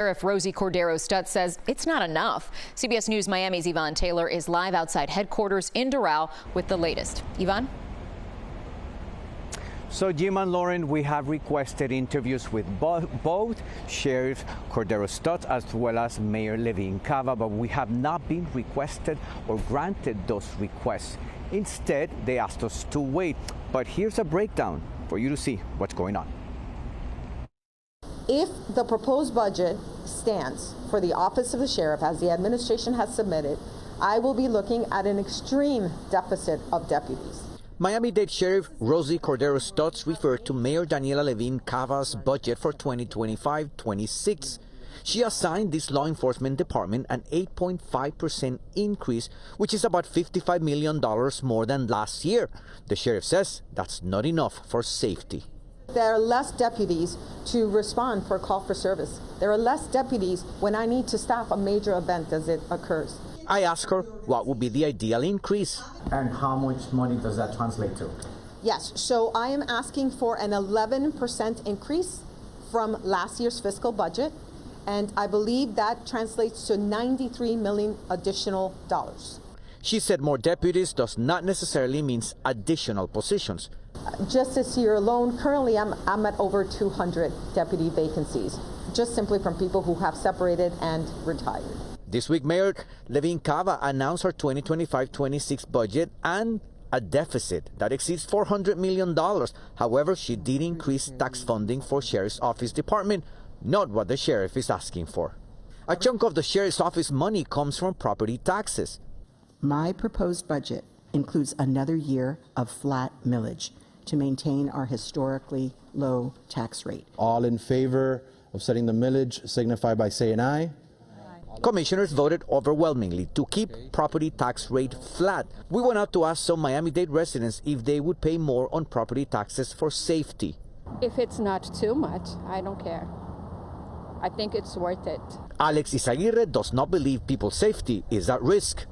Sheriff Rosie Cordero-Stutz says it's not enough. CBS News Miami's Yvonne Taylor is live outside headquarters in Doral with the latest. Yvonne? So, Jim and Lauren, we have requested interviews with both Sheriff Cordero-Stutz as well as Mayor Levine Cava, but we have not been requested or granted those requests. Instead, they asked us to wait. But here's a breakdown for you to see what's going on. If the proposed budget stands for the office of the sheriff, as the administration has submitted, I will be looking at an extreme deficit of deputies. Miami-Dade Sheriff Rosie Cordero-Stutz referred to Mayor Daniella Levine Cava's budget for 2025-26. She assigned this law enforcement department an 8.5% increase, which is about $55 million more than last year. The sheriff says that's not enough for safety. There are less deputies to respond for a call for service. There are less deputies when I need to staff a major event as it occurs. I asked her what would be the ideal increase. And how much money does that translate to? Yes, so I am asking for an 11% increase from last year's fiscal budget, and I believe that translates to $93 million additional dollars. She said more deputies does not necessarily mean additional positions. Just this year alone, currently I'm at over 200 deputy vacancies, just simply from people who have separated and retired. This week, Mayor Levine Cava announced her 2025-26 budget and a deficit that exceeds $400 million. However, she did increase tax funding for Sheriff's Office Department, not what the sheriff is asking for. A chunk of the Sheriff's Office money comes from property taxes. My proposed budget includes another year of flat millage to maintain our historically low tax rate. All in favor of setting the millage signify by saying aye. Commissioners voted overwhelmingly to keep property tax rate flat. We went out to ask some Miami-Dade residents if they would pay more on property taxes for safety. If it's not too much, I don't care. I think it's worth it. Alex Izaguirre does not believe people's safety is at risk.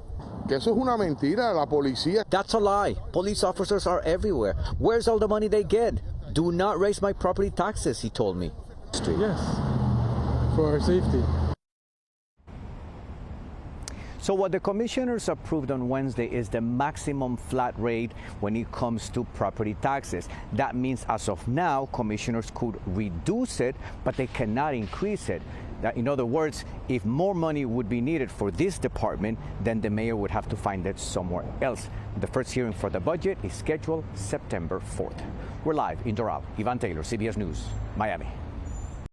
Que eso es una mentira, la policía. That's a lie. Police officers are everywhere. Where's all the money they get? Do not raise my property taxes, he told me. Yes, for our safety. So what the commissioners approved on Wednesday is the maximum flat rate when it comes to property taxes. That means as of now, commissioners could reduce it, but they cannot increase it. In other words, if more money would be needed for this department, then the mayor would have to find it somewhere else. The first hearing for the budget is scheduled September 4th. We're live in Doral. Yvonne Taylor, CBS News, Miami.